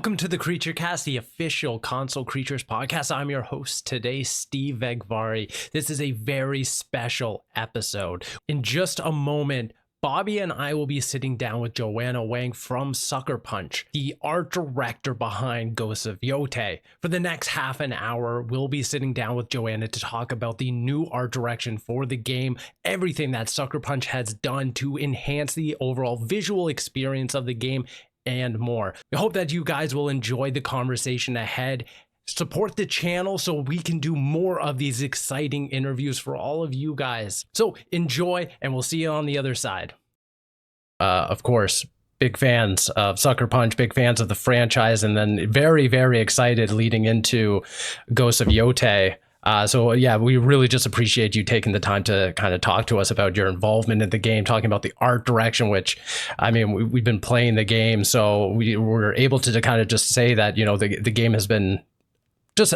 Welcome to the Creature Cast, the official Console Creatures podcast. I'm your host today, Steve Vegvari. This is a very special episode. In just a moment, Bobby and I will be sitting down with Joanna Wang from Sucker Punch, the art director behind Ghost of Yotei. For the next half an hour, we'll be sitting down with Joanna to talk about the new art direction for the game, everything that Sucker Punch has done to enhance the overall visual experience of the game, and more. We hope that you guys will enjoy the conversation ahead. Support the channel so we can do more of these exciting interviews for all of you guys. So enjoy, and we'll see you on the other side. Of course, big fans of Sucker Punch, big fans of the franchise, and then very, very excited leading into Ghost of Yotei. So yeah, we really just appreciate you taking the time to kind of talk to us about your involvement in the game, talking about the art direction, which, I mean, we've been playing the game, so we were able to kind of just say that, you know, the game has been just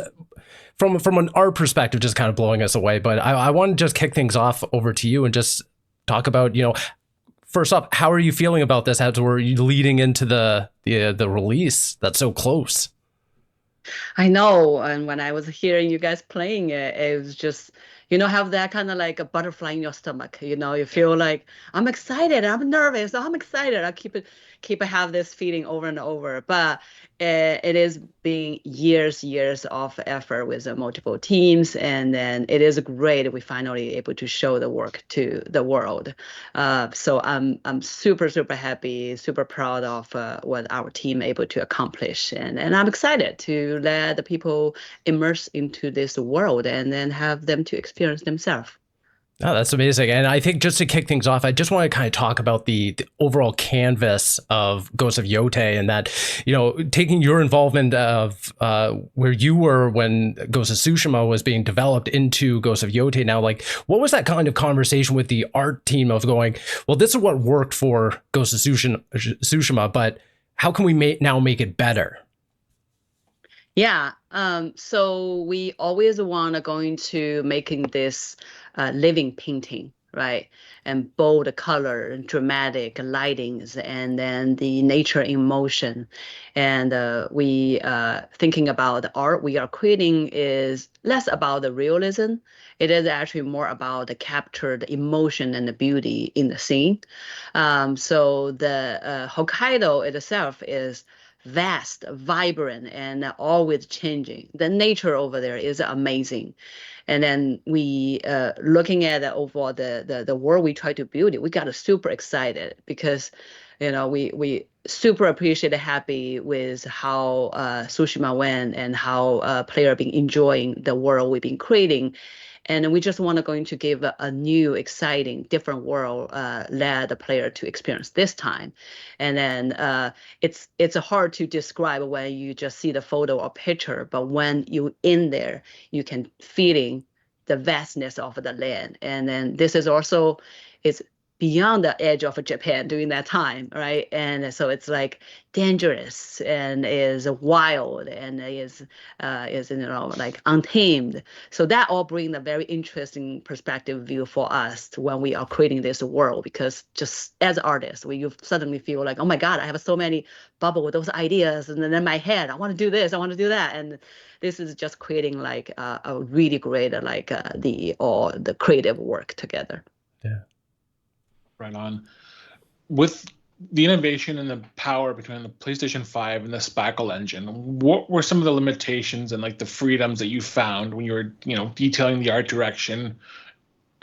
from an art perspective, just kind of blowing us away. But I want to just kick things off over to you and just talk about, you know, first off, how are you feeling about this as we're leading into the release that's so close? I know, and when I was hearing you guys playing it, it was just, you know, have that kind of like a butterfly in your stomach. You know, you feel like I'm excited, I'm nervous, I'm excited. I keep have this feeling over and over. But it is being years of effort with multiple teams, and then it is great we finally able to show the work to the world. So I'm super happy, super proud of what our team able to accomplish, and I'm excited to let the people immerse into this world and then have them to experience themselves. Oh, that's amazing. And I think just to kick things off, I just want to kind of talk about the overall canvas of Ghost of Yotei, and that, you know, taking your involvement of where you were when Ghost of Tsushima was being developed into Ghost of Yotei now, like, what was that kind of conversation with the art team of going, well, this is what worked for Ghost of Tsushima, but how can we now make it better? Yeah, so we always want to go into making this living painting, right? And bold color, and dramatic lightings, and then the nature in motion. And we thinking about the art we are creating is less about the realism. It is actually more about the captured emotion and the beauty in the scene. So the Hokkaido itself is vast, vibrant, and always changing. The nature over there is amazing. And then we looking at the overall the world we try to build it, we got super excited because, you know, we super appreciate happy with how Tsushima went and how player been enjoying the world we've been creating. And we just want to going to give a new, exciting, different world, let the player to experience this time. And then it's hard to describe when you just see the photo or picture, but when you in there, you can feeling the vastness of the land. And then this is also, it's beyond the edge of Japan during that time, right? And so it's like dangerous and is wild and is you know, like untamed. So that all bring a very interesting perspective view for us when we are creating this world, because just as artists, you suddenly feel like, oh my God, I have so many bubble with those ideas, and then in my head, I want to do this, I want to do that, and this is just creating like a really great like the creative work together. Yeah. Right on. With the innovation and the power between the PlayStation 5 and the Spackle engine, what were some of the limitations and like the freedoms that you found when you were, you know, detailing the art direction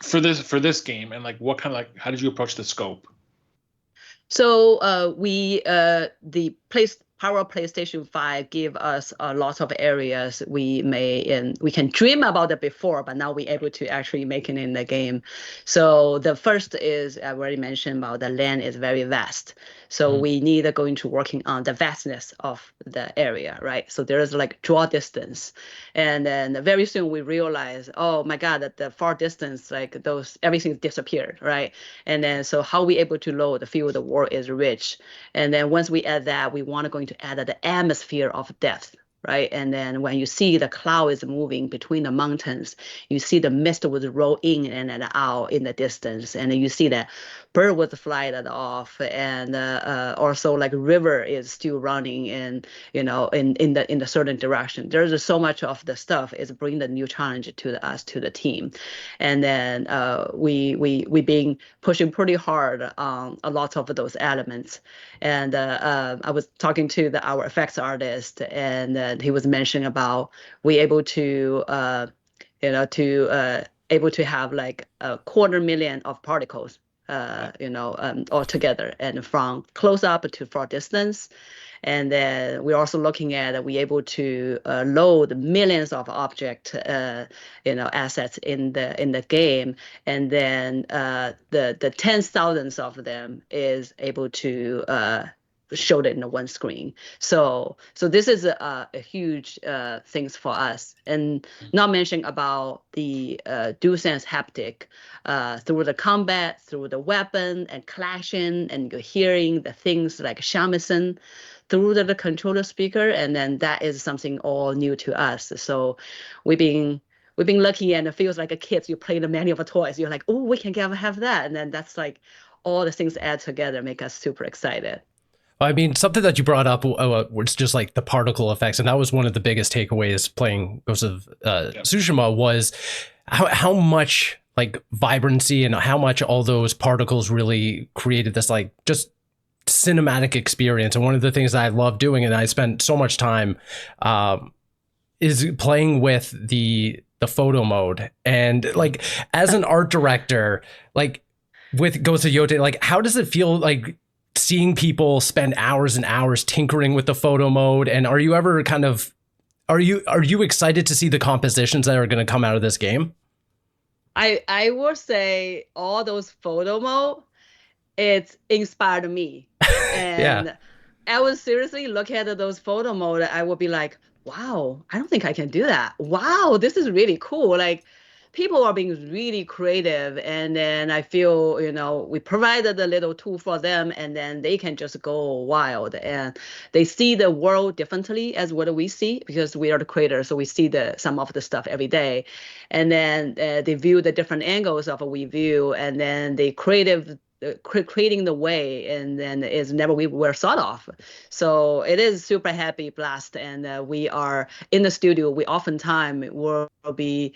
for this game, and like what kind of like how did you approach the scope? So the power of PlayStation 5 give us a lot of areas we can dream about it before, but now we're able to actually make it in the game. So the first is I already mentioned about the land is very vast. So we need going to working on the vastness of the area, right? So there is like draw distance. And then very soon we realize, oh my God, that the far distance, like those, everything disappeared, right? And then so how we able to load the field of war is rich. And then once we add that, we want to going to add the atmosphere of depth, right? And then when you see the cloud is moving between the mountains, you see the mist would roll in and out in the distance, and then you see that bird was flying off, and also like river is still running in the certain direction. There's so much of the stuff is bring the new challenge to the team, and then we been pushing pretty hard on a lot of those elements. And I was talking to our effects artist, and he was mentioning about we able to able to have like 250,000 of particles all together, and from close up to far distance. And then we're also looking at we able to load millions of object assets in the game, and then the tens thousands of them is able to showed it in one screen. So this is a huge things for us, and not mention about the DualSense haptic through the combat, through the weapon and clashing, and you're hearing the things like shamisen through the controller speaker, and then that is something all new to us. So we've been lucky, and it feels like a kid. You play the many of the toys, you're like, oh, we can have that, and then that's like all the things add together make us super excited. I mean, something that you brought up was just like the particle effects, and that was one of the biggest takeaways playing Ghost of Tsushima was how much like vibrancy and how much all those particles really created this like just cinematic experience. And one of the things that I love doing, and I spent so much time, is playing with the photo mode. And like as an art director, like with Ghost of Yotei, like how does it feel like seeing people spend hours and hours tinkering with the photo mode? And are you ever kind of are you excited to see the compositions that are going to come out of this game? I would say all those photo mode, it's inspired me. And Yeah. I would seriously look at those photo mode. I would be like, wow, I don't think I can do that. Wow, this is really cool. Like people are being really creative. And then I feel, we provided a little tool for them, and then they can just go wild, and they see the world differently as what we see, because we are the creators. So we see some of the stuff every day. And then they view the different angles of what we view, and then they creating the way, and then is never we were thought of. So it is super happy blast, and we are in the studio. We oftentimes will be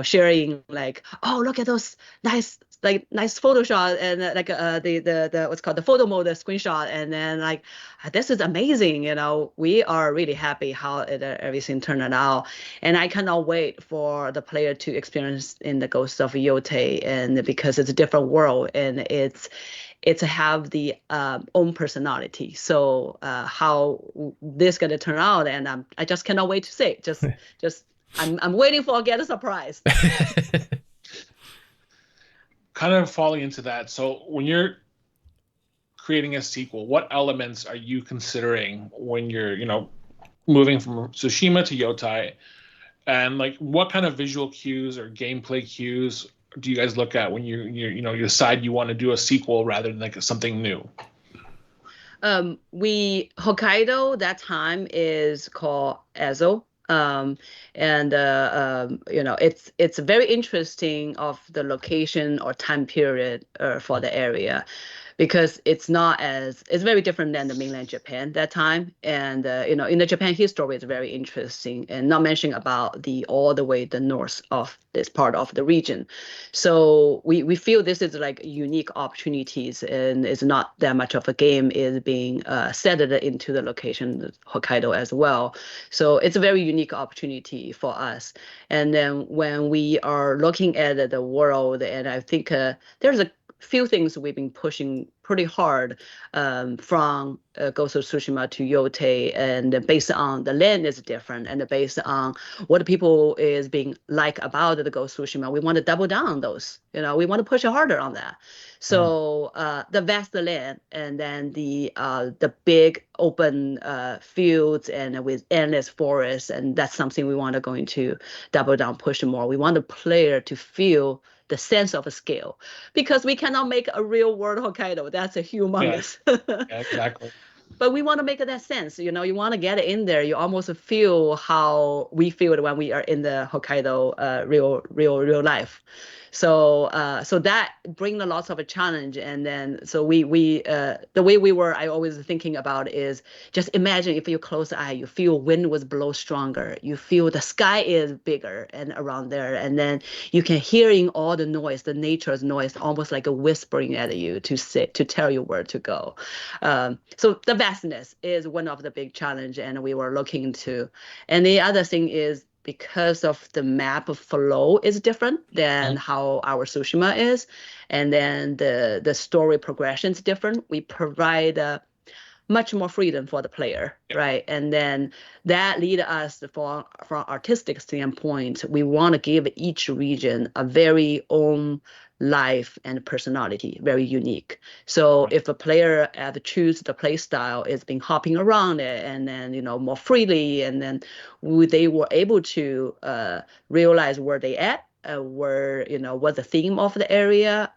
sharing like, oh, look at those nice Photoshop, and the what's called the photo mode screenshot, and then like this is amazing. We are really happy how everything turned out, and I cannot wait for the player to experience in the Ghost of Yotei, and because it's a different world, and it's have the own personality. So how this gonna turn out, and I just cannot wait to see. Just I'm waiting for get a surprise. Kind of falling into that. So when you're creating a sequel, what elements are you considering when you're, moving from Tsushima to Yotei? And like what kind of visual cues or gameplay cues do you guys look at when you decide you want to do a sequel rather than like something new? Hokkaido that time is called Ezo. And it's very interesting of the location or time period for the area, because it's very different than the mainland Japan that time. And in the Japan history, it's very interesting, and not mentioning about all the way the north of this part of the region. So we feel this is like unique opportunities, and it's not that much of a game is being set into the location Hokkaido as well. So it's a very unique opportunity for us. And then when we are looking at the world, and I think there's a few things we've been pushing pretty hard from Ghost of Tsushima to Yotei, and based on the land is different, and based on what people is being like about the Ghost of Tsushima, we want to double down on those. We want to push harder on that. So the vast land, and then the big open fields, and with endless forests, and that's something we want to going to double down, push more. We want the player to feel the sense of a scale, because we cannot make a real world Hokkaido. That's a humongous. Yeah, exactly. but we want to make that sense. You know, you want to get in there. You almost feel how we feel when we are in the Hokkaido real life. So that bring a lots of a challenge. And then so we the way we were, I always thinking about is just imagine if you close the eye, you feel wind was blow stronger, you feel the sky is bigger and around there, and then you can hearing all the noise, the nature's noise, almost like a whispering at you to sit to tell you where to go. So the vastness is one of the big challenge, and we were looking into. And the other thing is because of the map flow is different than how our Tsushima is, and then the story progression is different. We provide much more freedom for the player, right? And then that lead us from artistic standpoint, we want to give each region a very own life and personality, very unique. So if a player choose the play style is been hopping around it and then more freely, and then they were able to realize where they at, where what the theme of the area,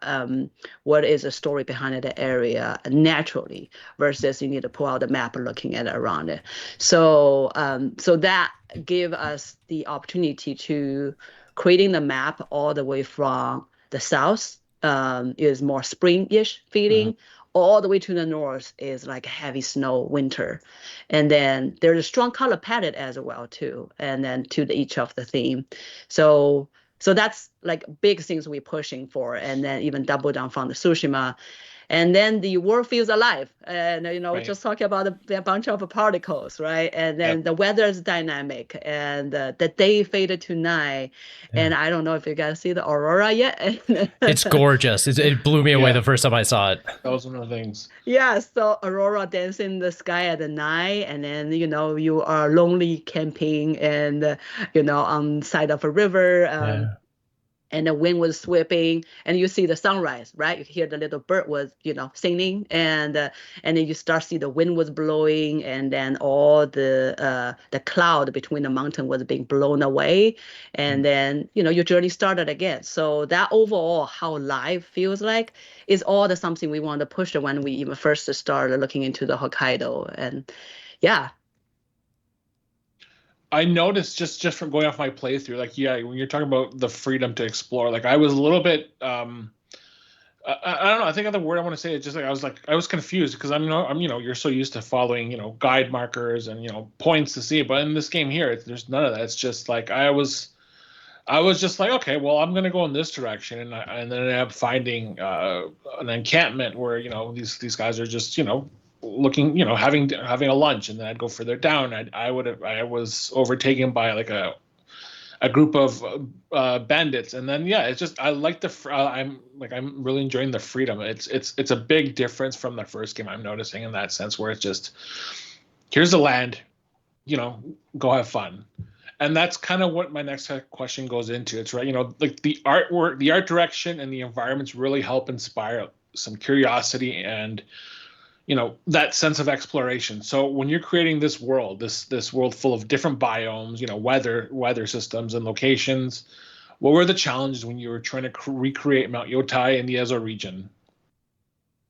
what is the story behind the area naturally, versus you need to pull out the map and looking at it around it. So so that give us the opportunity to creating the map all the way from the south is more spring-ish feeling, all the way to the north is like heavy snow winter. And then there's a strong color palette as well too, and then to each of the theme. So that's like big things we're pushing for, and then even double down from the Tsushima. And then the world feels alive. And, we're just talking about a bunch of particles, right? And then the weather is dynamic, and the day faded to night. Yeah. And I don't know if you guys see the aurora yet. It's gorgeous. It blew me away the first time I saw it. That was one of the things. Yeah, so aurora dancing in the sky at the night, and then, you are lonely camping and, on side of a river. And the wind was sweeping, and you see the sunrise, right? You hear the little bird was, singing, and then you start see the wind was blowing, and then all the cloud between the mountain was being blown away, and then your journey started again. So that overall, how life feels like, is all the something we want to push when we even first started looking into the Hokkaido, and yeah. I noticed just from going off my playthrough, like, when you're talking about the freedom to explore, like I was a little bit, I don't know. I think the word I want to say is just like I was confused because I'm you're so used to following guide markers and points to see, but in this game here, there's none of that. It's just like I was just like, okay, well, I'm gonna go in this direction, and then I ended up finding an encampment where these guys are just looking, having a lunch, and then I'd go further down. I was overtaken by like a group of bandits, and then it's just I like I'm really enjoying the freedom. It's a big difference from the first game, I'm noticing, in that sense, where it's just here's the land, go have fun. And that's kind of what my next question goes into. It's right, like the artwork, the art direction, and the environments really help inspire some curiosity and that sense of exploration. So when you're creating this world, this world full of different biomes, weather systems and locations, what were the challenges when you were trying to recreate Mount Yotei in the Ezo region?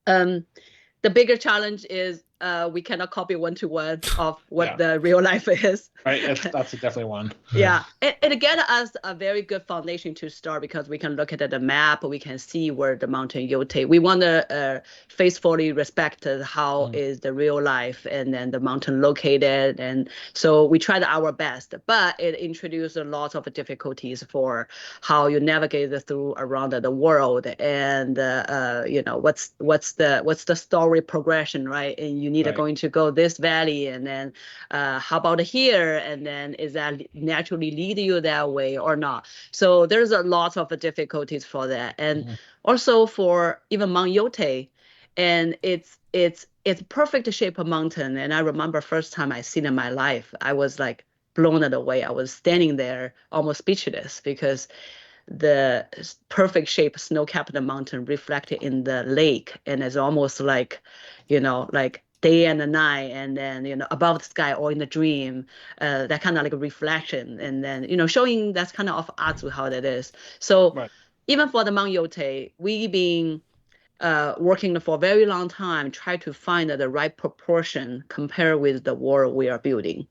The bigger challenge is we cannot copy one-to-one of what the real life is. Right, that's definitely one. Yeah, it gets us a very good foundation to start, because we can look at the map, we can see where the mountain Yotei. We want to faithfully respect how is the real life and then the mountain located, and so we tried our best. But it introduced a lot of difficulties for how you navigate through around the world, and what's the story progression, right? And you need going to go this valley, and then how about here, and then is that naturally lead you that way or not? So there's a lot of difficulties for that, and also for even Mount Yotei, and it's perfect shape of mountain. And I remember first time I seen in my life, I was like blown away. I was standing there almost speechless, because the perfect shape snow-capped mountain reflected in the lake, and it's almost like like day and the night, and then above the sky or in the dream, that kind of like a reflection, and then showing that's kind of arts how that is. So even for the Mount Yotei, we being working for a very long time, try to find the right proportion compared with the world we are building.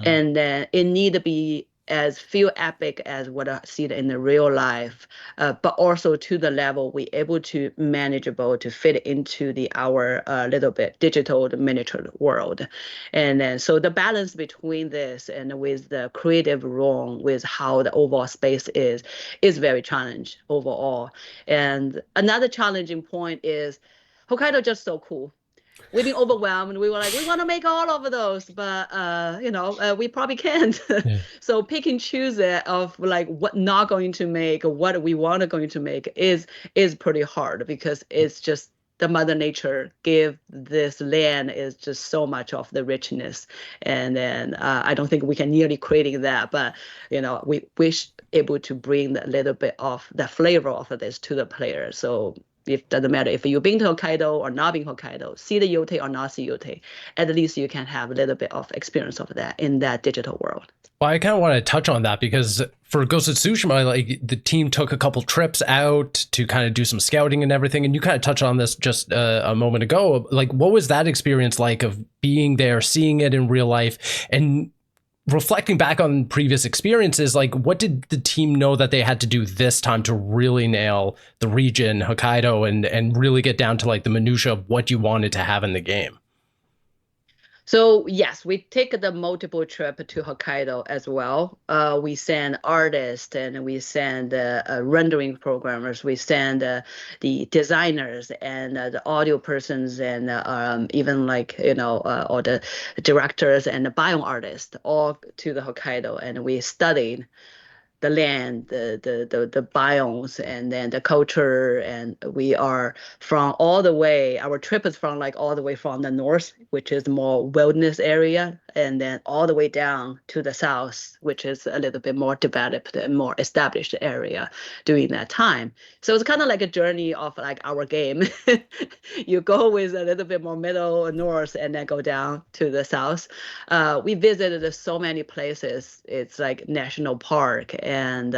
And then it need to be as feel epic as what I see it in the real life, but also to the level we able to manageable to fit into our little bit digital miniature world. And then so the balance between this and with the creative room with how the overall space is very challenging overall. And another challenging point is Hokkaido just so cool. We've been overwhelmed. We were like, we want to make all of those, but we probably can't. Yeah. So pick and choose it of like what not going to make, what we want to going to make is pretty hard because it's just the mother nature give this land is just so much of the richness, and then I don't think we can nearly creating that, but we wish able to bring a little bit of the flavor of this to the player. So it doesn't matter if you've been to Hokkaido or not been Hokkaido, see the Yotei or not see Yotei, at least you can have a little bit of experience of that in that digital world. Well, I kind of want to touch on that because for Ghost of Tsushima, like the team took a couple trips out to kind of do some scouting and everything. And you kind of touched on this just a moment ago. Like, what was that experience like of being there, seeing it in real life, and reflecting back on previous experiences? Like, what did the team know that they had to do this time to really nail the region, Hokkaido, and really get down to like the minutia of what you wanted to have in the game? So yes, we take the multiple trip to Hokkaido as well. We send artists and we send rendering programmers. We send the designers and the audio persons and even like all the directors and the biome artists all to the Hokkaido, and we studied the land, the biomes, and then the culture. And we are from all the way, our trip is from like all the way from the north, which is more wilderness area, and then all the way down to the south, which is a little bit more developed and more established area during that time. So it's kind of like a journey of like our game. You go with a little bit more middle north and then go down to the south. We visited so many places. It's like national park and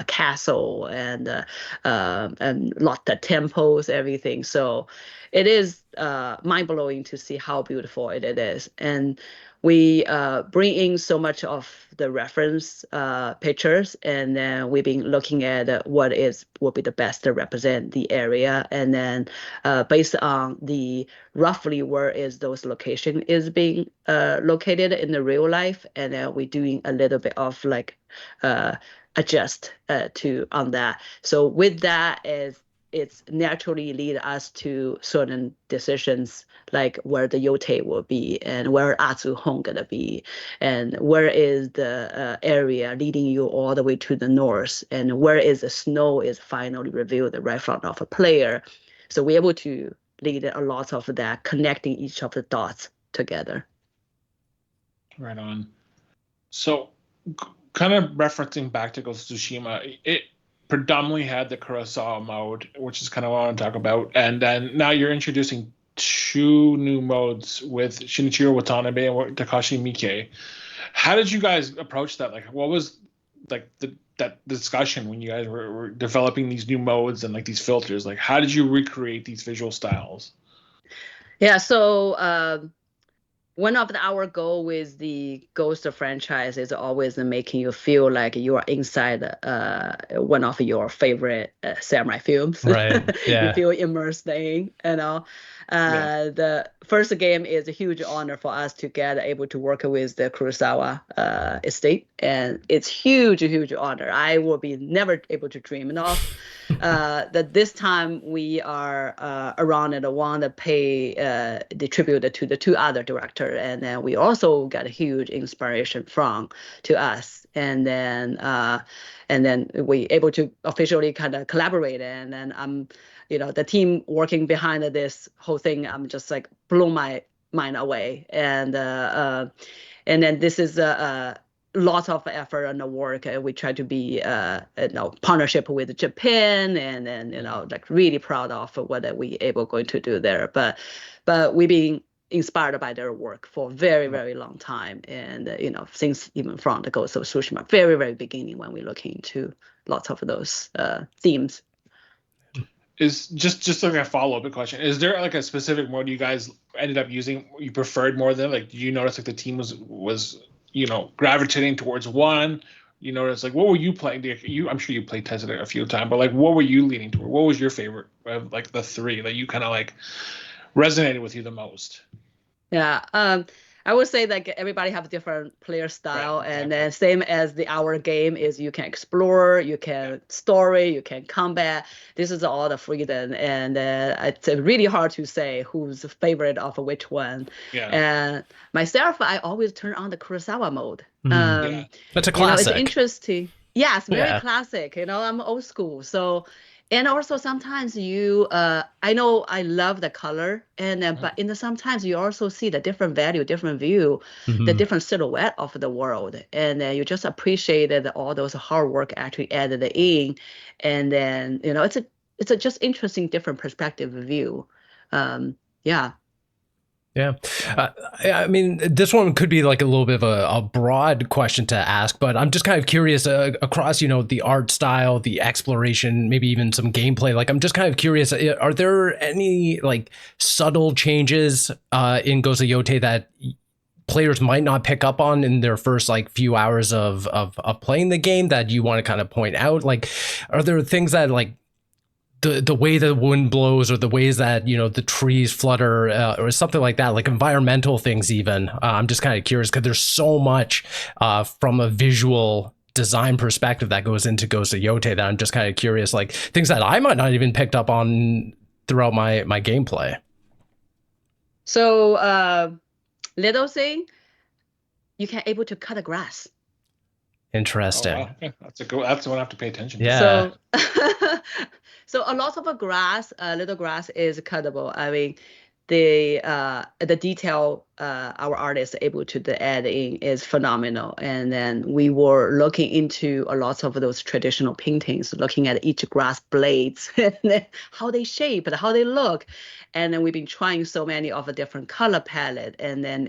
castle and lot of temples, everything. So it is mind blowing to see how beautiful it is. And we bring in so much of the reference pictures, and then we've been looking at what will be the best to represent the area, and then based on the roughly where is those location is being located in the real life, and then we're doing a little bit of like adjust to on that. So with that is it's naturally lead us to certain decisions like where the Yotei will be and where Azuhong gonna be and where is the area leading you all the way to the north and where is the snow is finally revealed right in front of a player. So we're able to lead a lot of that, connecting each of the dots together. Right on. So kind of referencing back to Ghost of Tsushima, it predominantly had the Kurosawa mode, which is kind of what I want to talk about. And then now you're introducing 2 new modes with Shinichiro Watanabe and Takashi Miike. How did you guys approach that? Like, what was like that discussion when you guys were developing these new modes and like these filters? Like, how did you recreate these visual styles? Yeah, so one of our goal with the Ghost franchise is always making you feel like you are inside one of your favorite samurai films. Right. Yeah. You feel immersed in, The first game is a huge honor for us to get able to work with the Kurosawa estate, and it's huge honor. I will be never able to dream of. That this time we are around and want to pay the tribute to the 2 other directors, and then we also got a huge inspiration to us, and then we able to officially kind of collaborate, and then the team working behind this whole thing, I'm just like blow my mind away, and then this is lots of effort and work. We try to be partnership with Japan, and then like really proud of what we able going to do there. But we've been inspired by their work for a very, very long time, and since even from the Ghost of Tsushima, very, very beginning when we look into lots of those themes. is just like a follow-up question. Is there like a specific mode you guys ended up using you preferred more than? Like, do you notice like the team was gravitating towards one? You notice like what were you playing? I'm sure you played tested it a few times, but like what were you leaning toward? What was your favorite of like the three that you kind of like resonated with you the most? Yeah. I would say that everybody have a different player style, Right, and exactly. then same as our game is you can explore, you can story, you can combat. This is all the freedom, and it's really hard to say who's the favorite of which one. Yeah. And myself, I always turn on the Kurosawa mode. Yeah. That's a It's classic. interesting. Yes, very Yeah. classic. I'm old school, so. And also sometimes I know I love the color, and but sometimes you also see the different value, different view, the Hmm. different silhouette of the world, and then you just appreciated all those hard work actually added in, and then it's a just interesting different perspective view. Yeah. Yeah. I mean, this one could be like a little bit of a broad question to ask, but I'm just kind of curious across, the art style, the exploration, maybe even some gameplay. Like, I'm just kind of curious, are there any like subtle changes in Ghost of Yotei that players might not pick up on in their first like few hours of playing the game that you want to kind of point out? Like, are there things that like the way the wind blows or the ways that the trees flutter or something like that, like environmental things even? I'm just kind of curious because there's so much from a visual design perspective that goes into Ghost of Yotei that I'm just kind of curious, like things that I might not even picked up on throughout my gameplay. So little thing, you can able to cut the grass. Oh Interesting. wow. Okay. That's the one I have to pay attention to. Yeah. So, so a lot of a grass, little grass is cuttable. I mean, the detail our artists are able to add in is phenomenal. And then we were looking into a lot of those traditional paintings, looking at each grass blades and then how they shape and how they look. And then we've been trying so many of a different color palette. And then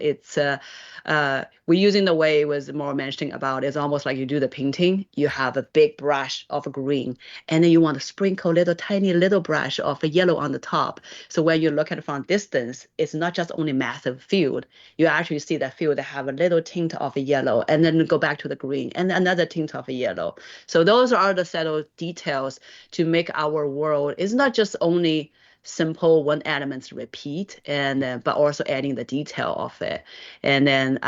we're using the way it was more mentioning about it's almost like you do the painting, you have a big brush of green, and then you want to sprinkle little tiny little brush of a yellow on the top. So when you look at it from distance, it's not just only massive field. You actually see that field that have a little tint of a yellow, and then go back to the green, and another tint of a yellow. So those are the subtle details to make our world. It's not just only simple one elements repeat, and but also adding the detail of it. And then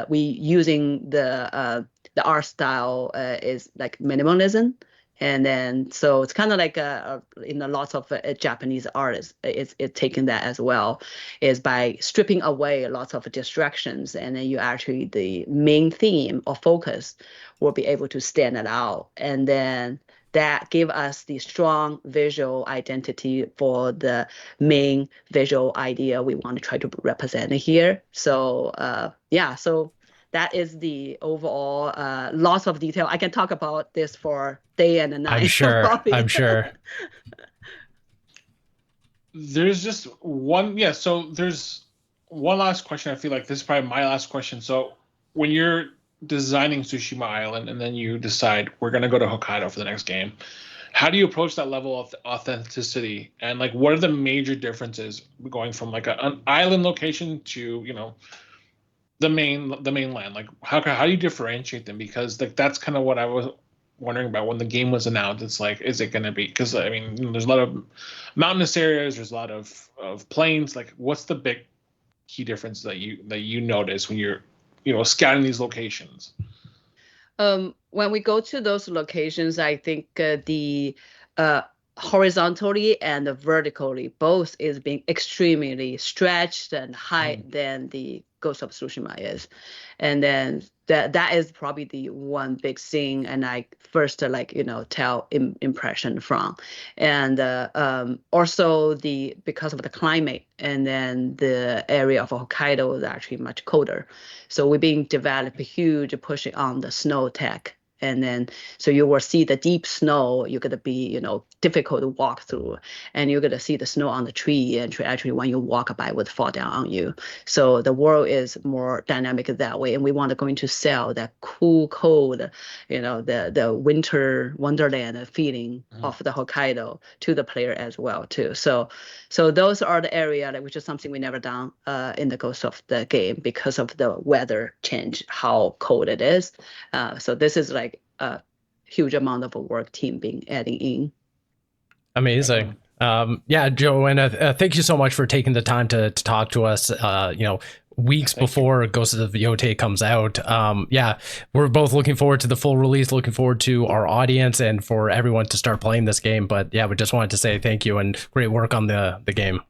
we using the art style is like minimalism. And then so it's kind of like in a lot of Japanese artists it's taking that as well, is by stripping away lots of distractions, and then you actually the main theme or focus will be able to stand it out, and then that give us the strong visual identity for the main visual idea we want to try to represent here. So so that is the overall lots of detail. I can talk about this for day and I'm night. sure. Probably. I'm sure. There's just one, yeah. So there's one last question. I feel like this is probably my last question. So when you're designing Tsushima Island and then you decide we're gonna go to Hokkaido for the next game, how do you approach that level of authenticity? And like, what are the major differences going from like an island location to the mainland? Like, how do you differentiate them? Because like that's kind of what I was wondering about when the game was announced. It's like, is it going to be? Because I mean, there's a lot of mountainous areas, there's a lot of plains. Like, what's the big key difference that you notice when you're scouting these locations? When we go to those locations, I think the horizontally and vertically both is being extremely stretched and high than the Ghost of Tsushima is. And then that is probably the one big thing, and I first tell impression from. And also because of the climate, and then the area of Hokkaido is actually much colder, so we've been developing huge pushing on the snow tech. And then so you will see the deep snow, you're going to be difficult to walk through, and you're gonna see the snow on the tree, and actually when you walk by, would fall down on you. So the world is more dynamic that way, and we want to going to sell that cool, cold, the winter wonderland feeling of the Hokkaido to the player as well too. So those are the area which is something we never done in the Ghost of the game because of the weather change, how cold it is. So this is like a huge amount of work team being adding in. Amazing. Yeah, Joanna, thank you so much for taking the time to talk to us. Weeks before Ghost of Yotei comes out. Yeah, we're both looking forward to the full release, looking forward to our audience and for everyone to start playing this game. But yeah, we just wanted to say thank you and great work on the game.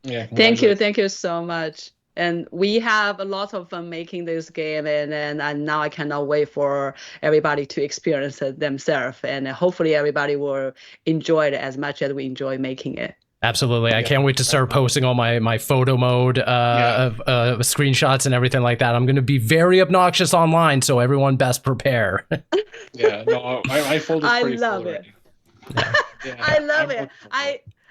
Yeah, thank you so much. And we have a lot of fun making this game, and now I cannot wait for everybody to experience it themselves, and hopefully everybody will enjoy it as much as we enjoy making it. Absolutely. I can't wait to start posting all my photo mode of screenshots and everything like that. I'm going to be very obnoxious online, so everyone best prepare. Yeah, no, my folder's pretty full already. I love it.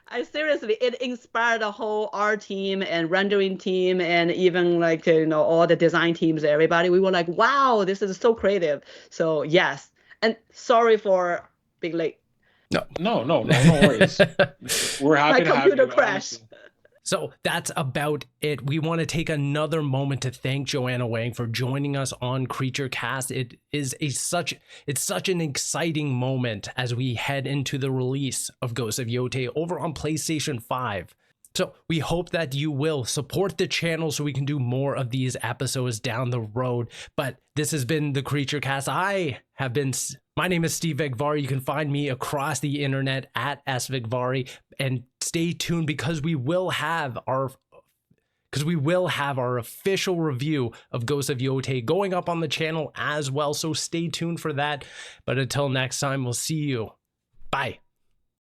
I seriously, it inspired the whole art team and rendering team and even like, all the design teams, everybody. We were like, wow, this is so creative. So yes, and sorry for being late. No worries. We're happy to have you. My computer crashed. So that's about it. We want to take another moment to thank Joanna Wang for joining us on Creature Cast. It is such an exciting moment as we head into the release of Ghost of Yotei over on PlayStation 5. So we hope that you will support the channel so we can do more of these episodes down the road. But this has been the Creature Cast. My name is Steve Vegvari. You can find me across the internet at svegvari, and stay tuned because we will have our official review of Ghost of Yotei going up on the channel as well. So stay tuned for that. But until next time, we'll see you. Bye.